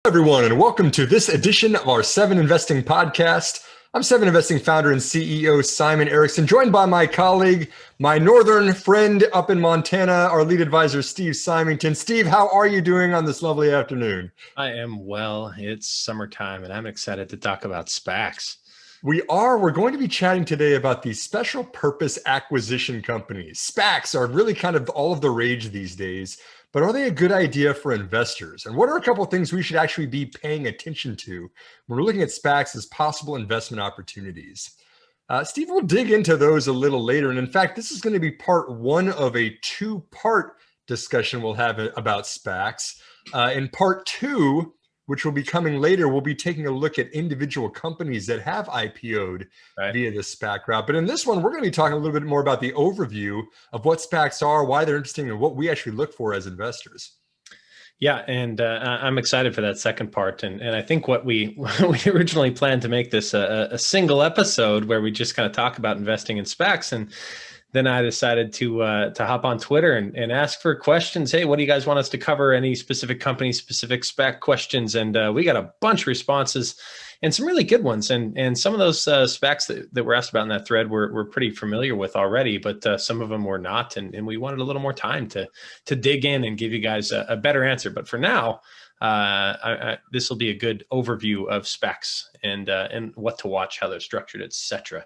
Everyone, and welcome to this edition of our Seven Investing podcast. I'm Seven Investing founder and CEO Simon Erickson, joined by my colleague, my northern friend up in Montana, our lead advisor, Steve Symington. Steve, how are you doing on this lovely afternoon? I am well. It's summertime, and I'm excited to talk about SPACs. We're going to be chatting today about these special purpose acquisition companies. SPACs are really kind of all of the rage these days, but are they a good idea for investors? And what are a couple of things we should actually be paying attention to when we're looking at SPACs as possible investment opportunities? Steve, we'll dig into those a little later. And in fact, this is going to be part one of a two-part discussion we'll have about SPACs. In part two, which will be coming later, we'll be taking a look at individual companies that have IPO'd via the SPAC route. But in this one, we're going to be talking a little bit more about the overview of what SPACs are, why they're interesting, and what we actually look for as investors. Yeah, and I'm excited for that second part. And I think what we originally planned to make this a single episode where we just kind of talk about investing in SPACs. And then I decided to hop on Twitter and ask for questions. Hey, what do you guys want us to cover? Any specific company, specific SPAC questions? And we got a bunch of responses and some really good ones. And some of those SPACs that were asked about in that thread we're pretty familiar with already, but some of them were not. And we wanted a little more time to dig in and give you guys a better answer. But for now, this will be a good overview of SPACs and what to watch, how they're structured, etc.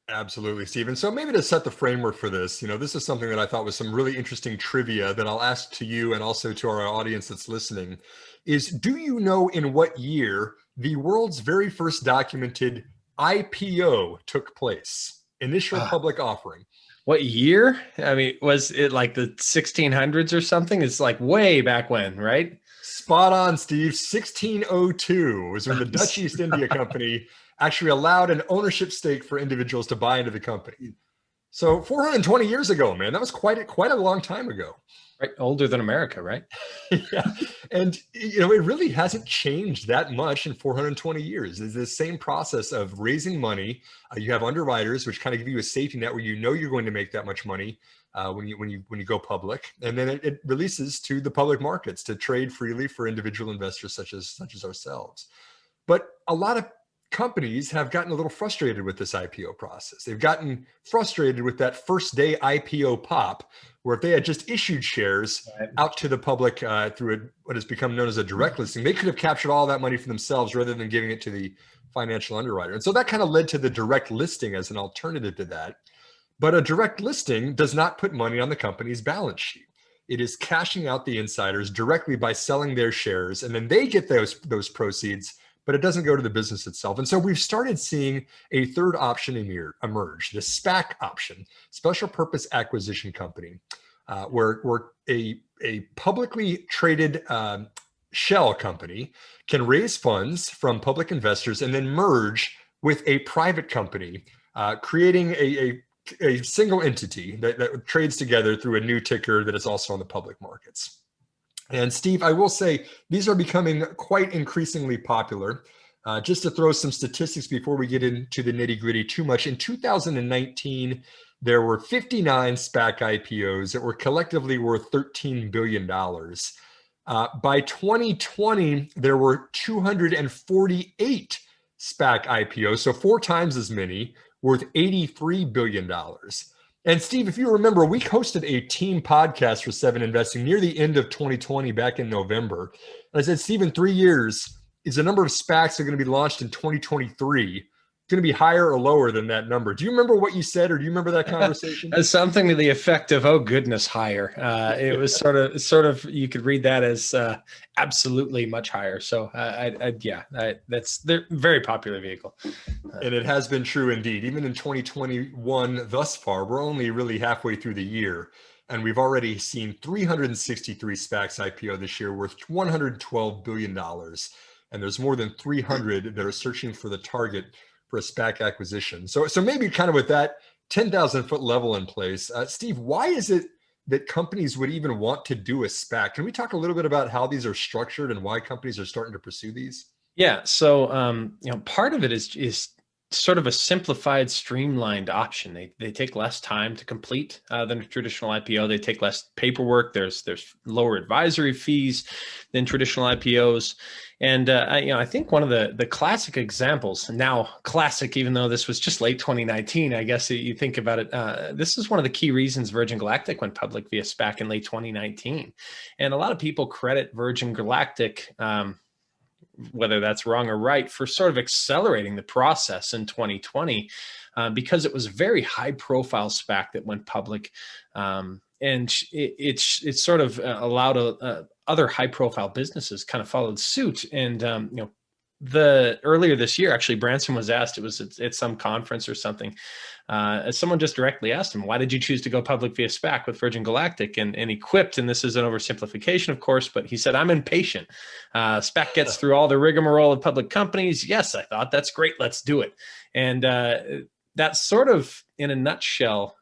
Absolutely, Stephen. So maybe to set the framework for this, this is something that I thought was some really interesting trivia that I'll ask to you and also to our audience that's listening is, do you know in what year the world's very first documented IPO took place? Initial public offering. What year? I mean, was it like the 1600s or something? It's like way back when, right? Spot on, Steve. 1602 was when the Dutch East India Company actually allowed an ownership stake for individuals to buy into the company. So 420 years ago, man, that was quite a long time ago. Right, older than America, right? Yeah, and it really hasn't changed that much in 420 years. It's the same process of raising money. You have underwriters, which kind of give you a safety net where you're going to make that much money when you go public, and then it releases to the public markets to trade freely for individual investors such as ourselves. But a lot of companies have gotten a little frustrated with this IPO process. They've gotten frustrated with that first day IPO pop, where if they had just issued shares out to the public through what has become known as a direct listing, they could have captured all that money for themselves rather than giving it to the financial underwriter. And so that kind of led to the direct listing as an alternative to that. But a direct listing does not put money on the company's balance sheet. It is cashing out the insiders directly by selling their shares, and then they get those proceeds, but it doesn't go to the business itself. And so we've started seeing a third option emerge, the SPAC option, special purpose acquisition company, where a publicly traded shell company can raise funds from public investors and then merge with a private company, creating a single entity that trades together through a new ticker that is also on the public markets. And Steve, I will say these are becoming quite increasingly popular. Just to throw some statistics before we get into the nitty gritty too much, in 2019, there were 59 SPAC IPOs that were collectively worth $13 billion. By 2020, there were 248 SPAC IPOs, so 4 times as many, worth $83 billion. And Steve, if you remember, we hosted a team podcast for Seven Investing near the end of 2020, back in November. And I said, Steve, in 3 years, is the number of SPACs that are going to be launched in 2023 going to be higher or lower than that number? Do you remember what you said, or do you remember that conversation? Something to the effect of, "Oh goodness, higher." It was sort of you could read that as absolutely much higher. So they're a very popular vehicle, and it has been true indeed. Even in 2021, thus far, we're only really halfway through the year, and we've already seen 363 SPACs IPO this year, worth $112 billion. And there's more than 300 that are searching for the target for a SPAC acquisition. So maybe kind of with that 10,000 foot level in place, Steve, why is it that companies would even want to do a SPAC? Can we talk a little bit about how these are structured and why companies are starting to pursue these? Yeah. So, part of it is sort of a simplified, streamlined option. They take less time to complete than a traditional IPO. They take less paperwork. There's lower advisory fees than traditional IPOs. And I think one of the classic examples, now classic, even though this was just late 2019, I guess you think about it, this is one of the key reasons Virgin Galactic went public via SPAC in late 2019. And a lot of people credit Virgin Galactic, whether that's wrong or right, for sort of accelerating the process in 2020 because it was a very high profile SPAC that went public. And it's sort of allowed other high profile businesses kind of followed suit. And, the earlier this year, actually, Branson was asked, it was at some conference or something. Someone just directly asked him, why did you choose to go public via SPAC with Virgin Galactic? And he quipped, and this is an oversimplification, of course, but he said, I'm impatient. SPAC gets through all the rigmarole of public companies. Yes, I thought, that's great. Let's do it. And that's sort of, in a nutshell,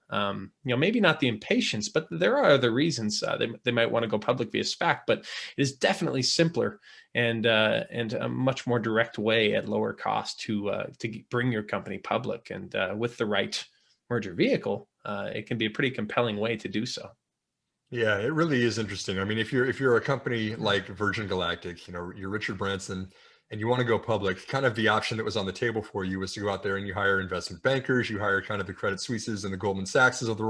maybe not the impatience, but there are other reasons they might want to go public via SPAC, but it is definitely simpler and a much more direct way at lower cost to bring your company public. And with the right merger vehicle, it can be a pretty compelling way to do so. Yeah, it really is interesting. I mean, if you're a company like Virgin Galactic, you're Richard Branson, and you want to go public, kind of the option that was on the table for you was to go out there and you hire investment bankers, you hire kind of the Credit Suisses and the Goldman Sachses of the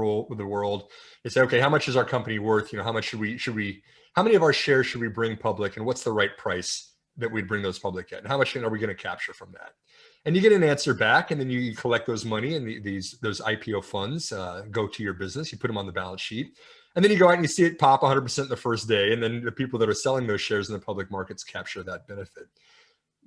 world, and say, okay, how much is our company worth? How much how many of our shares should we bring public, and what's the right price that we'd bring those public at, and how much are we going to capture from that? And you get an answer back, and then you collect those money, and those IPO funds go to your business. You put them on the balance sheet, and then you go out and you see it pop 100% the first day, and then the people that are selling those shares in the public markets capture that benefit.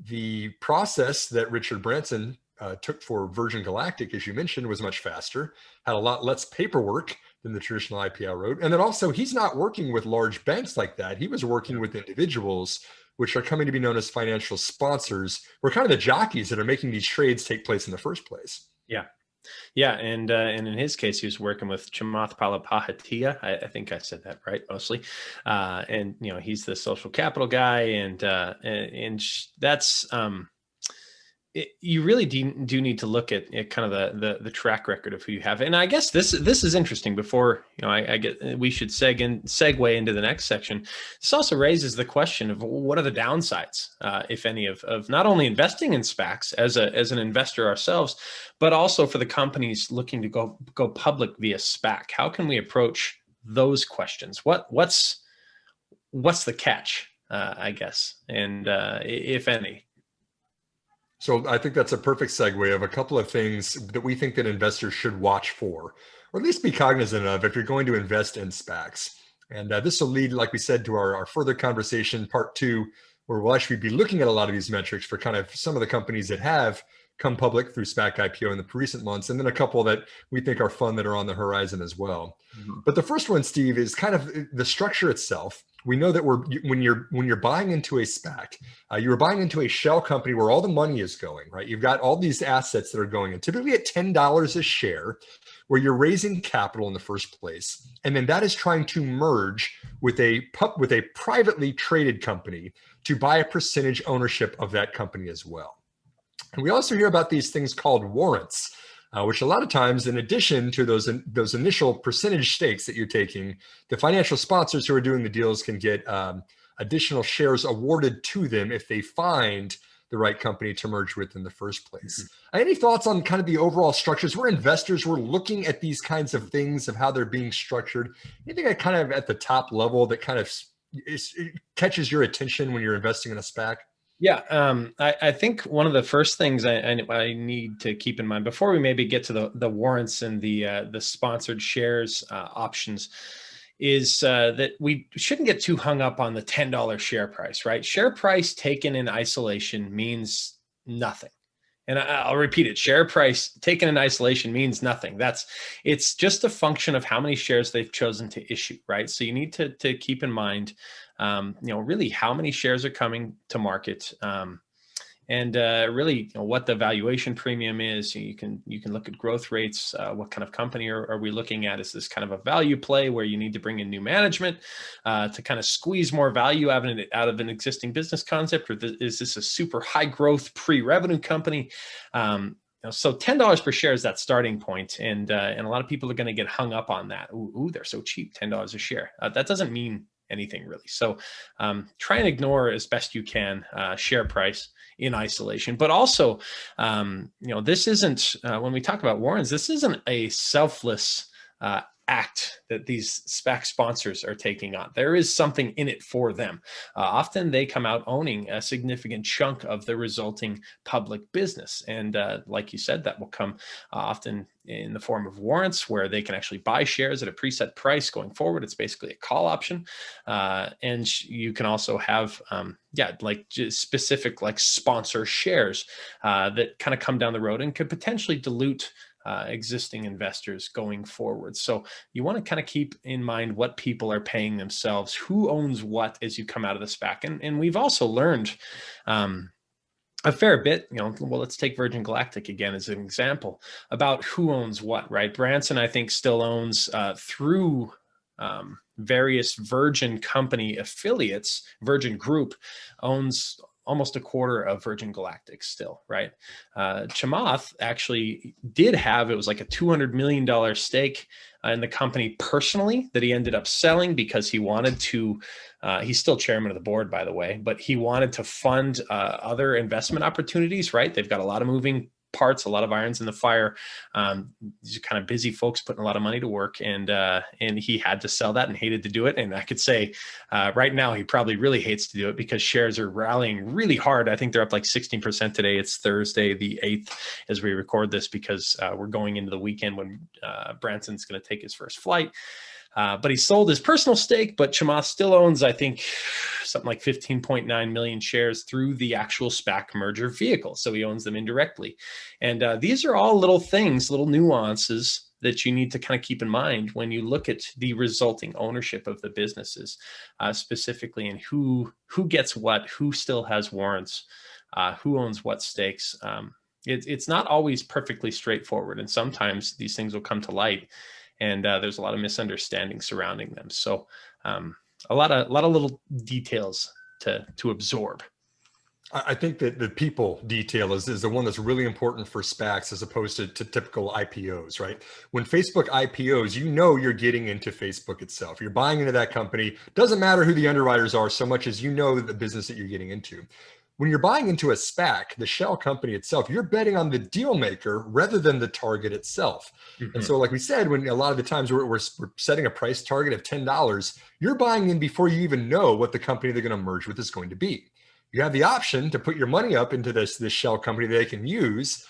The process that Richard Branson took for Virgin Galactic, as you mentioned, was much faster, had a lot less paperwork than the traditional IPO route. And then also, he's not working with large banks like that. He was working with individuals, which are coming to be known as financial sponsors, who are kind of the jockeys that are making these trades take place in the first place. Yeah. Yeah, and in his case, he was working with Chamath Palihapitiya. I think I said that right, mostly. And he's the social capital guy, and that's you really do need to look at kind of the track record of who you have. And I guess this is interesting. Before we should segue into the next section. This also raises the question of what are the downsides, if any, of not only investing in SPACs as an investor ourselves, but also for the companies looking to go public via SPAC. How can we approach those questions? What's the catch, I guess, and if any? So I think that's a perfect segue of a couple of things that we think that investors should watch for, or at least be cognizant of if you're going to invest in SPACs. And this will lead, like we said, to our further conversation, part 2, where we'll actually be looking at a lot of these metrics for kind of some of the companies that have come public through SPAC IPO in the recent months, and then a couple that we think are fun that are on the horizon as well. Mm-hmm. But the first one, Steve, is kind of the structure itself. We know that when you're buying into a SPAC, you're buying into a shell company where all the money is going, right? You've got all these assets that are going in, typically at $10 a share, where you're raising capital in the first place, and then that is trying to merge with a privately traded company to buy a percentage ownership of that company as well. And we also hear about these things called warrants, which a lot of times, in addition to those initial percentage stakes that you're taking, the financial sponsors who are doing the deals can get additional shares awarded to them if they find the right company to merge with in the first place. Mm-hmm. Any thoughts on kind of the overall structures? We're investors, we're looking at these kinds of things, of how they're being structured. Anything that kind of at the top level that kind of catches your attention when you're investing in a SPAC? Yeah, I think one of the first things I need to keep in mind before we maybe get to the warrants and the sponsored shares options is that we shouldn't get too hung up on the $10 share price, right? Share price taken in isolation means nothing. And I'll repeat it. Share price taken in isolation means nothing. It's just a function of how many shares they've chosen to issue, right? So you need to keep in mind, really how many shares are coming to market, and really what the valuation premium is. You can look at growth rates. What kind of company are we looking at? Is this kind of a value play where you need to bring in new management to kind of squeeze more value out of an existing business concept, or is this a super high growth pre-revenue company? So $10 per share is that starting point, and a lot of people are going to get hung up on that. Ooh, they're so cheap, $10 a share. That doesn't mean anything really. So try and ignore as best you can share price in isolation. But also, this isn't when we talk about warrants, this isn't a selfless act that these SPAC sponsors are taking on. There is something in it for them. Often they come out owning a significant chunk of the resulting public business. And like you said, that will come often in the form of warrants where they can actually buy shares at a preset price going forward. It's basically a call option. And you can also have, specific like sponsor shares that kind of come down the road and could potentially dilute existing investors going forward. So you want to kind of keep in mind what people are paying themselves, who owns what as you come out of the SPAC. And we've also learned a fair bit, well, let's take Virgin Galactic again as an example about who owns what, right? Branson, I think, still owns through various Virgin company affiliates. Virgin Group owns almost a quarter of Virgin Galactic still, right? Chamath actually did have, it was like a $200 million stake in the company personally that he ended up selling because he wanted to, he's still chairman of the board, by the way, but he wanted to fund other investment opportunities, right? They've got a lot of moving parts, a lot of irons in the fire. These are kind of busy folks putting a lot of money to work, and he had to sell that and hated to do it. And I could say right now he probably really hates to do it because shares are rallying really hard. I think they're up like 16% today. It's Thursday the 8th as we record this because we're going into the weekend when Branson's going to take his first flight. But he sold his personal stake, but Chamath still owns, I think, something like 15.9 million shares through the actual SPAC merger vehicle. So he owns them indirectly. And these are all little things, little nuances that you need to kind of keep in mind when you look at the resulting ownership of the businesses, specifically in who gets what, who still has warrants, who owns what stakes. It's not always perfectly straightforward. And sometimes these things will come to light. And there's a lot of misunderstanding surrounding them. So a lot of little details to absorb. I think that the people detail is the one that's really important for SPACs as opposed to typical IPOs, right? When Facebook IPOs, you're getting into Facebook itself. You're buying into that company. Doesn't matter who the underwriters are so much as the business that you're getting into. When you're buying into a SPAC, the shell company itself, you're betting on the deal maker rather than the target itself. Mm-hmm. And so like we said, when a lot of the times we're setting a price target of $10, you're buying in before you even know what the company they're going to merge with is going to be. You have the option to put your money up into this shell company they can use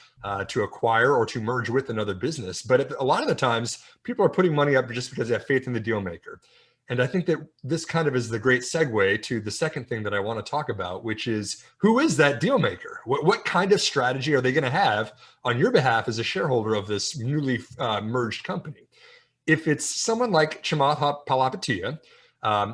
to acquire or to merge with another business. But a lot of the times people are putting money up just because they have faith in the deal maker. And I think that this kind of is the great segue to the second thing that I want to talk about, which is who is that deal maker? What kind of strategy are they going to have on your behalf as a shareholder of this newly merged company? If it's someone like Chamath Palihapitiya,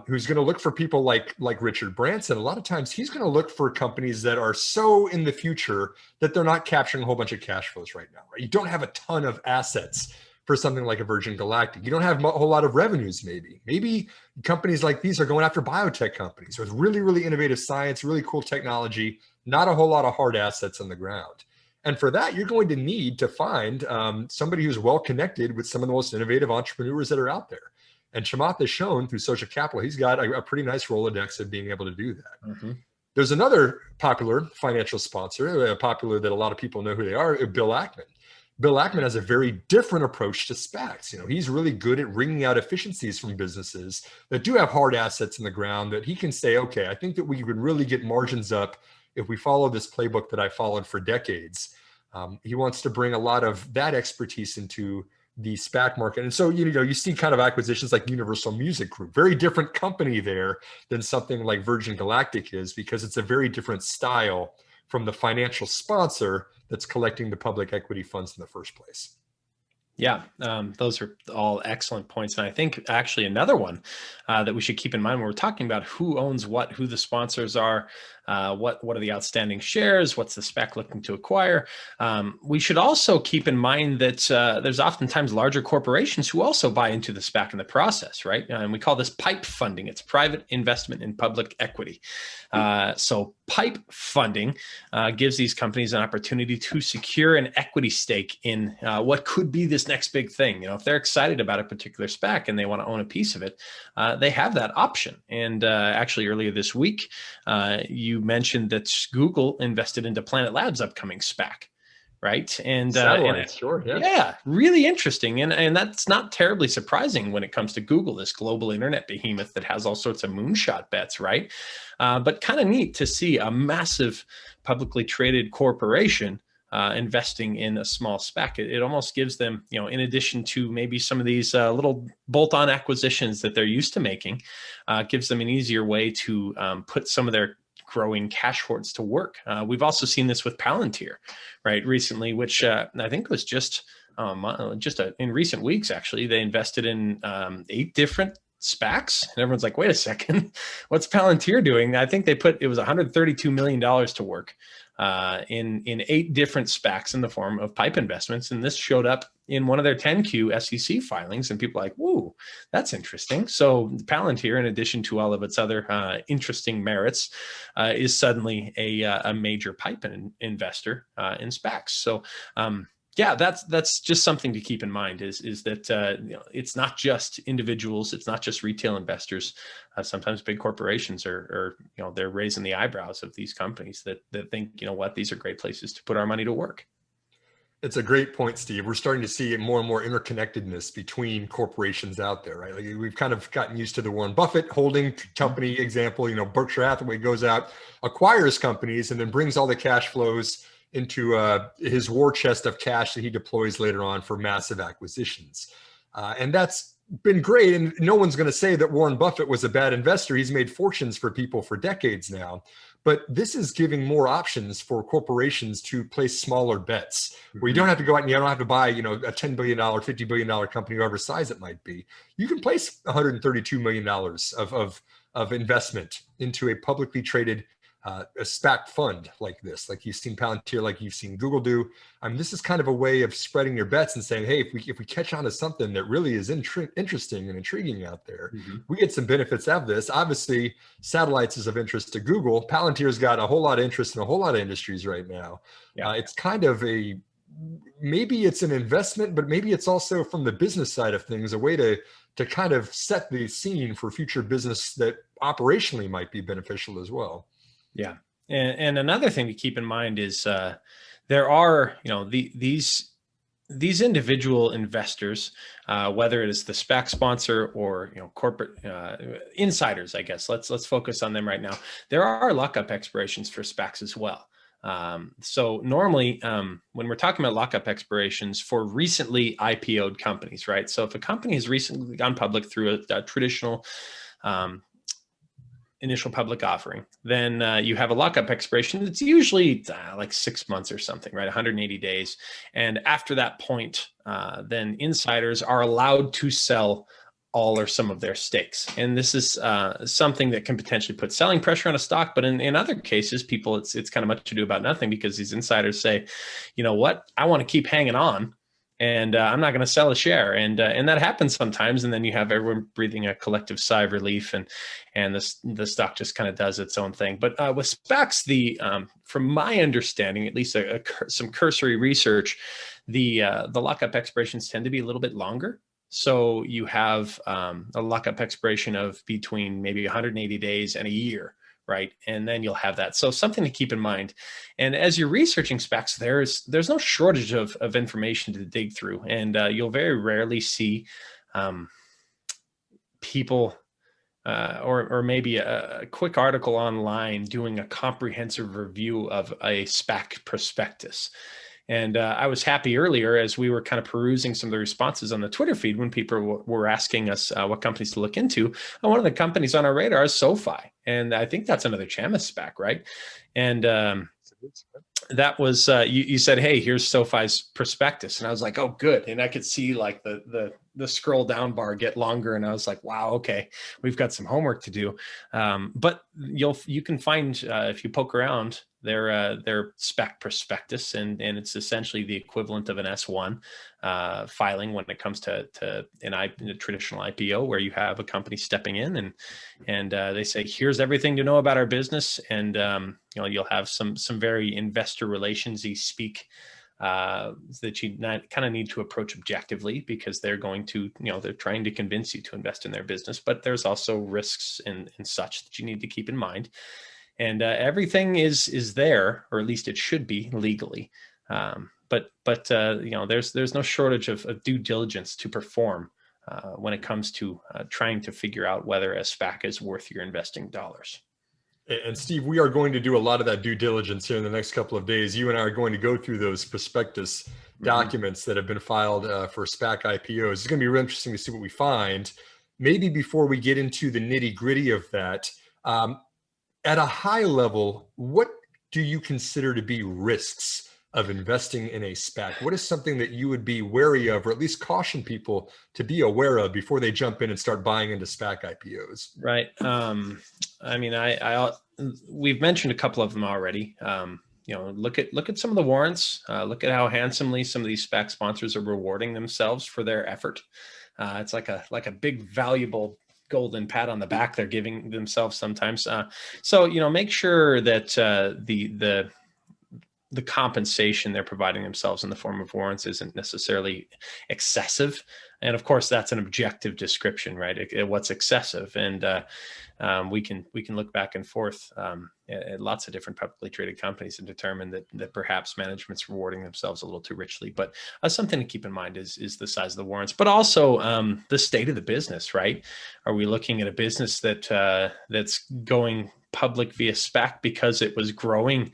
who's going to look for people like Richard Branson, a lot of times he's going to look for companies that are so in the future that they're not capturing a whole bunch of cash flows right now. Right? You don't have a ton of assets for something like a Virgin Galactic. You don't have a whole lot of revenues, maybe. Maybe companies like these are going after biotech companies with really, really innovative science, really cool technology, not a whole lot of hard assets on the ground. And for that, you're going to need to find somebody who's well connected with some of the most innovative entrepreneurs that are out there. And Chamath has shown through Social Capital, he's got a pretty nice Rolodex of being able to do that. Mm-hmm. There's another popular financial sponsor, popular that a lot of people know who they are, Bill Ackman. Bill Ackman has a very different approach to SPACs. He's really good at wringing out efficiencies from businesses that do have hard assets in the ground that he can say, okay, I think that we would really get margins up if we follow this playbook that I followed for decades. He wants to bring a lot of that expertise into the SPAC market. And so, you see kind of acquisitions like Universal Music Group, very different company there than something like Virgin Galactic is, because it's a very different style from the financial sponsor that's collecting the public equity funds in the first place. Yeah, those are all excellent points. And I think actually another one that we should keep in mind when we're talking about who owns what, who the sponsors are, what are the outstanding shares, what's the SPAC looking to acquire. We should also keep in mind that there's oftentimes larger corporations who also buy into the SPAC in the process, right? And we call this PIPE funding. It's private investment in public equity. So PIPE funding gives these companies an opportunity to secure an equity stake in what could be this next big thing. You know, if they're excited about a particular SPAC and they want to own a piece of it, they have that option. And actually earlier this week, you mentioned that Google invested into Planet Labs' upcoming SPAC. Right. And, sure. Yeah. Yeah, really interesting. And that's not terribly surprising when it comes to Google, this global internet behemoth that has all sorts of moonshot bets. Right. But kind of neat to see a massive publicly traded corporation investing in a small SPAC. It almost gives them, you know, in addition to maybe some of these little bolt-on acquisitions that they're used to making, gives them an easier way to put some of their growing cash hoards to work. We've also seen this with Palantir, right, recently, which I think was just in recent weeks, actually. They invested in 8 different SPACs, and everyone's like, wait a second, what's Palantir doing? I think it was $132 million to work in 8 different SPACs in the form of PIPE investments. And this showed up in one of their 10Q SEC filings, and people are like, whoa, that's interesting. So Palantir, in addition to all of its other interesting merits, is suddenly a major PIPE investor in SPACs. So yeah, that's just something to keep in mind is that you know, it's not just individuals, it's not just retail investors. Sometimes big corporations are you know, they're raising the eyebrows of these companies that think, you know what, these are great places to put our money to work. It's a great point, Steve. We're starting to see more and more interconnectedness between corporations out there, right? Like we've kind of gotten used to the Warren Buffett holding company example. You know, Berkshire Hathaway goes out, acquires companies, and then brings all the cash flows into his war chest of cash that he deploys later on for massive acquisitions. And that's been great. And no one's going to say that Warren Buffett was a bad investor. He's made fortunes for people for decades now. But this is giving more options for corporations to place smaller bets, where you don't have to go out and you don't have to buy, you know, a $10 billion, $50 billion company, whatever size it might be. You can place $132 million of investment into a publicly traded a SPAC fund like this, like you've seen Palantir, like you've seen Google do. I mean, this is kind of a way of spreading your bets and saying, hey, if we catch on to something that really is interesting and intriguing out there, we get some benefits out of this. Obviously, satellites is of interest to Google. Palantir's got a whole lot of interest in a whole lot of industries right now. Yeah. It's kind of maybe it's an investment, but maybe it's also from the business side of things, a way to kind of set the scene for future business that operationally might be beneficial as well. Yeah. And another thing to keep in mind is there are, you know, these individual investors, whether it is the SPAC sponsor or, you know, corporate insiders, I guess, let's focus on them right now. There are lockup expirations for SPACs as well. So normally when we're talking about lockup expirations for recently IPO'd companies, right? So if a company has recently gone public through a traditional initial public offering, then you have a lockup expiration. It's usually like 6 months or something, right? 180 days. And after that point, then insiders are allowed to sell all or some of their stakes. And this is something that can potentially put selling pressure on a stock. But in other cases, people, it's kind of much ado about nothing, because these insiders say, you know what, I want to keep hanging on, and I'm not going to sell a share. And that happens sometimes. And then you have everyone breathing a collective sigh of relief, and the stock just kind of does its own thing. But with SPACs, from my understanding, at least some cursory research, the lockup expirations tend to be a little bit longer. So you have a lockup expiration of between maybe 180 days and a year, right? And then you'll have that. So something to keep in mind. And as you're researching SPACs, there's no shortage of information to dig through. And you'll very rarely see people or maybe a quick article online doing a comprehensive review of a SPAC prospectus. And I was happy earlier as we were kind of perusing some of the responses on the Twitter feed when people were asking us what companies to look into. And one of the companies on our radar is SoFi. And I think that's another Chamis SPAC, right? And that was, you said, hey, here's SoFi's prospectus. And I was like, oh, good. And I could see like the scroll down bar get longer. And I was like, wow, okay, we've got some homework to do. But you can find, if you poke around, their SPAC prospectus, and it's essentially the equivalent of an S1 filing when it comes to a traditional IPO, where you have a company stepping in and they say, here's everything to know about our business, and you'll have some very investor relationsy speak that you kind of need to approach objectively, because they're going to, they're trying to convince you to invest in their business, but there's also risks and such that you need to keep in mind. And everything is there, or at least it should be legally. But there's no shortage of due diligence to perform when it comes to trying to figure out whether a SPAC is worth your investing dollars. And Steve, we are going to do a lot of that due diligence here in the next couple of days. You and I are going to go through those prospectus documents that have been filed for SPAC IPOs. It's going to be really interesting to see what we find. Maybe before we get into the nitty gritty of that, at a high level, what do you consider to be risks of investing in a SPAC? What is something that you would be wary of, or at least caution people to be aware of before they jump in and start buying into SPAC IPOs? Right. I mean, we've mentioned a couple of them already. Look at some of the warrants. Look at how handsomely some of these SPAC sponsors are rewarding themselves for their effort. It's like a big valuable golden pat on the back they're giving themselves sometimes. So make sure that the compensation they're providing themselves in the form of warrants isn't necessarily excessive. And of course, that's an objective description, right? What's excessive. And we can look back and forth at lots of different publicly traded companies and determine that perhaps management's rewarding themselves a little too richly. But something to keep in mind is the size of the warrants, but also the state of the business, right? Are we looking at a business that's going public via SPAC because it was growing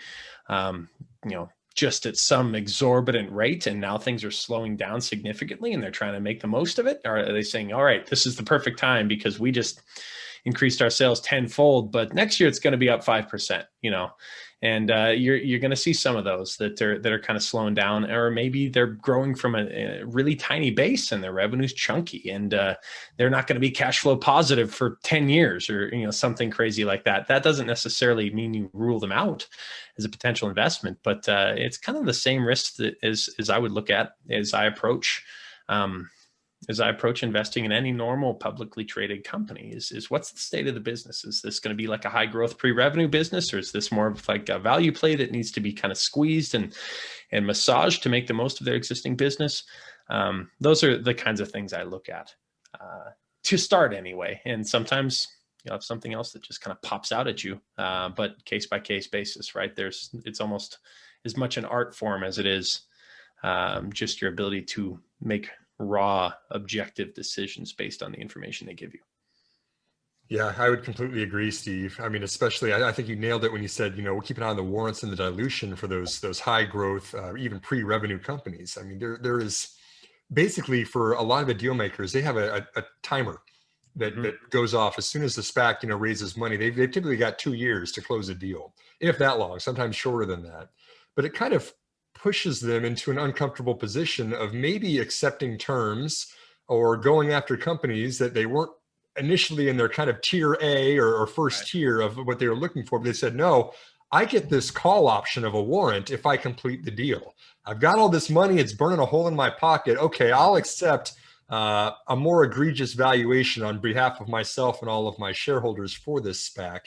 just at some exorbitant rate, and now things are slowing down significantly and they're trying to make the most of it? Or are they saying, all right, this is the perfect time because we just increased our sales tenfold, but next year it's going to be up 5%, and you're going to see some of those that are kind of slowing down, or maybe they're growing from a really tiny base and their revenue's chunky, and they're not going to be cash flow positive for 10 years or something crazy like that. That doesn't necessarily mean you rule them out as a potential investment, but it's kind of the same risk that as I would look at as I approach investing in any normal publicly traded company is what's the state of the business? Is this going to be like a high growth pre-revenue business, or is this more of like a value play that needs to be kind of squeezed and massaged to make the most of their existing business? Those are the kinds of things I look at to start anyway. And sometimes you'll have something else that just kind of pops out at you, but case by case basis, right? It's almost as much an art form as it is just your ability to make raw, objective decisions based on the information they give you. Yeah, I would completely agree, Steve. I mean, especially, I think you nailed it when you said, we'll keep an eye on the warrants and the dilution for those high growth, even pre-revenue companies. I mean, there is basically, for a lot of the deal makers, they have a timer that goes off as soon as the SPAC, raises money. They've typically got 2 years to close a deal, if that long, sometimes shorter than that. But it kind of pushes them into an uncomfortable position of maybe accepting terms or going after companies that they weren't initially in their kind of tier A or first tier of what they were looking for. But they said, no, I get this call option of a warrant if I complete the deal. I've got all this money. It's burning a hole in my pocket. Okay, I'll accept a more egregious valuation on behalf of myself and all of my shareholders for this SPAC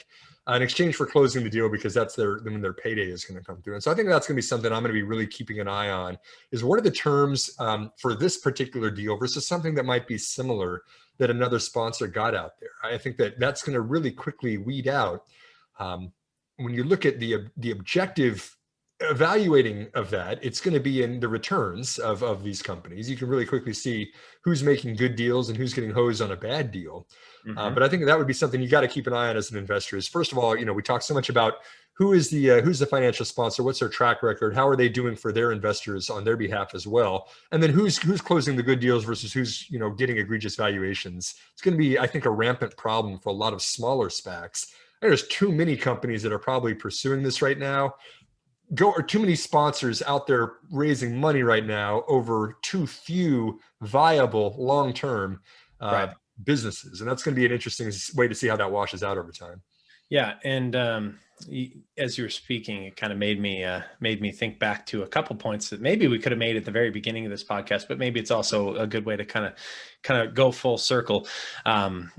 in exchange for closing the deal, because that's when their payday is going to come through. And so I think that's going to be something I'm going to be really keeping an eye on, is what are the terms for this particular deal versus something that might be similar that another sponsor got out there. I think that's going to really quickly weed out when you look at the objective evaluating of that. It's going to be in the returns of these companies. You can really quickly see who's making good deals and who's getting hosed on a bad deal. But I think that would be something you got to keep an eye on as an investor. Is first of all, we talk so much about who's the financial sponsor, what's their track record, how are they doing for their investors on their behalf as well, and then who's closing the good deals versus who's getting egregious valuations. It's going to be, I think, a rampant problem for a lot of smaller SPACs. There's too many companies that are probably pursuing this right now. Or too many sponsors out there raising money right now over too few viable long-term businesses. And that's going to be an interesting way to see how that washes out over time. Yeah. And as you were speaking, it kind of made me think back to a couple points that maybe we could have made at the very beginning of this podcast, but maybe it's also a good way to kind of go full circle.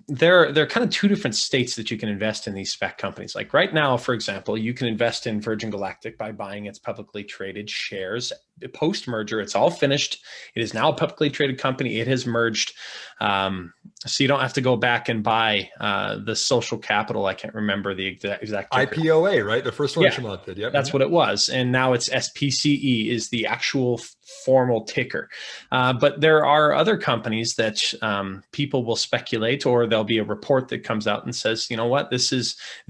There are kind of two different states that you can invest in these SPAC companies. Like right now, for example, you can invest in Virgin Galactic by buying its publicly traded shares. Post-merger, it's all finished. It is now a publicly traded company. It has merged. So you don't have to go back and buy the social capital. I can't remember the exact IPOA, right? The first one Chamath did. Yep. That's what it was. And now it's SPCE is the actual formal ticker. But there are other companies that people will speculate, or there'll be a report that comes out and says, you know what, this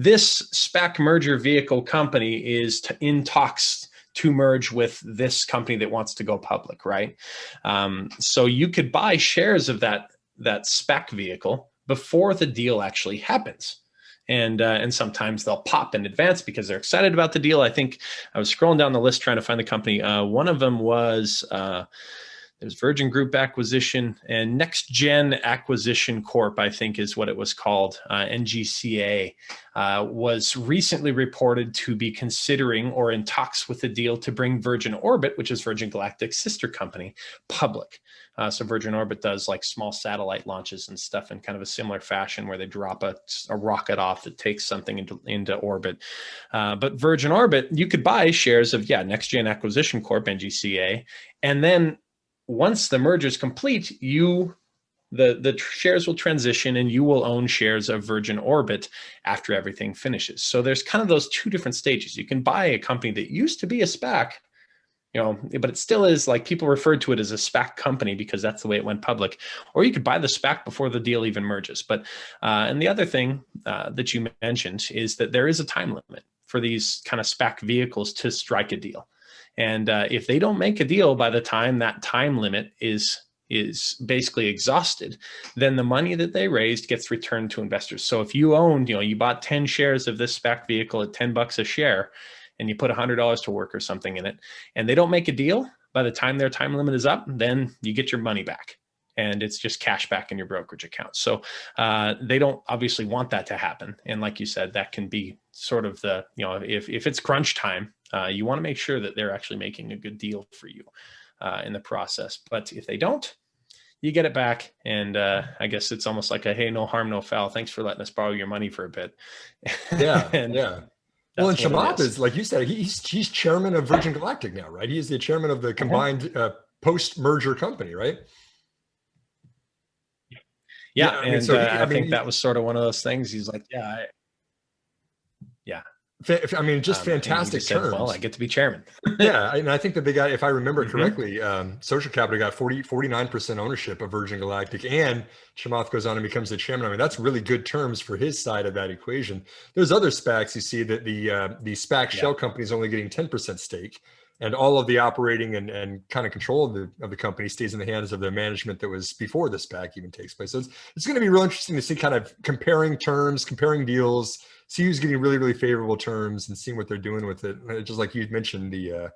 SPAC merger vehicle company is in talks to merge with this company that wants to go public, right? So you could buy shares of that SPAC vehicle before the deal actually happens. And sometimes they'll pop in advance because they're excited about the deal. I think I was scrolling down the list trying to find the company. One of them was there's Virgin Group Acquisition and Next Gen Acquisition Corp, I think is what it was called. NGCA was recently reported to be considering or in talks with a deal to bring Virgin Orbit, which is Virgin Galactic's sister company, public. So Virgin Orbit does like small satellite launches and stuff in kind of a similar fashion where they drop a rocket off that takes something into orbit. But Virgin Orbit, you could buy shares of, Next Gen Acquisition Corp, NGCA, and then once the merger is complete, the shares will transition and you will own shares of Virgin Orbit after everything finishes. So there's kind of those two different stages. You can buy a company that used to be a SPAC, but it still is, like, people referred to it as a SPAC company because that's the way it went public. Or you could buy the SPAC before the deal even merges. But and the other thing that you mentioned is that there is a time limit for these kind of SPAC vehicles to strike a deal. And if they don't make a deal by the time that time limit is basically exhausted, then the money that they raised gets returned to investors. So if you owned, you bought 10 shares of this SPAC vehicle at $10 a share, and you put $100 to work or something in it, and they don't make a deal by the time their time limit is up, then you get your money back. And it's just cash back in your brokerage account. So they don't obviously want that to happen. And like you said, that can be sort of the, if it's crunch time, you want to make sure that they're actually making a good deal for you in the process. But if they don't, you get it back. And I guess it's almost like a, hey, no harm, no foul. Thanks for letting us borrow your money for a bit. Yeah. Yeah. Well, and Chamath is, like you said, he's chairman of Virgin Galactic now, right? He is the chairman of the combined post-merger company, right? Yeah, and I think that was sort of one of those things. He's like, I mean, just fantastic terms. Said, well, I get to be chairman. Yeah, and I think that they got, if I remember correctly, Social Capital got 49% ownership of Virgin Galactic, and Chamath goes on and becomes the chairman. I mean, that's really good terms for his side of that equation. There's other SPACs you see that the SPAC shell company is only getting 10% stake, and all of the operating and kind of control of the company stays in the hands of the management that was before the SPAC even takes place. So it's going to be real interesting to see kind of comparing terms, comparing deals, see who's getting really, really favorable terms and seeing what they're doing with it. Just like you mentioned, the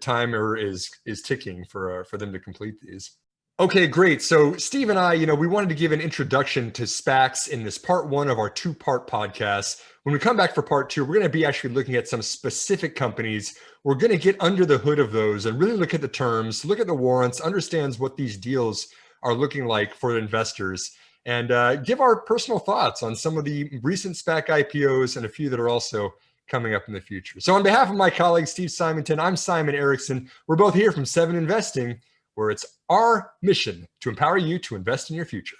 timer is ticking for them to complete these. Okay, great. So Steve and I, we wanted to give an introduction to SPACs in this part one of our two-part podcast. When we come back for part two, we're going to be actually looking at some specific companies. We're going to get under the hood of those and really look at the terms, look at the warrants, understands what these deals are looking like for investors, and give our personal thoughts on some of the recent SPAC IPOs and a few that are also coming up in the future. So on behalf of my colleague, Steve Simonton, I'm Simon Erickson. We're both here from 7 Investing, where it's our mission to empower you to invest in your future.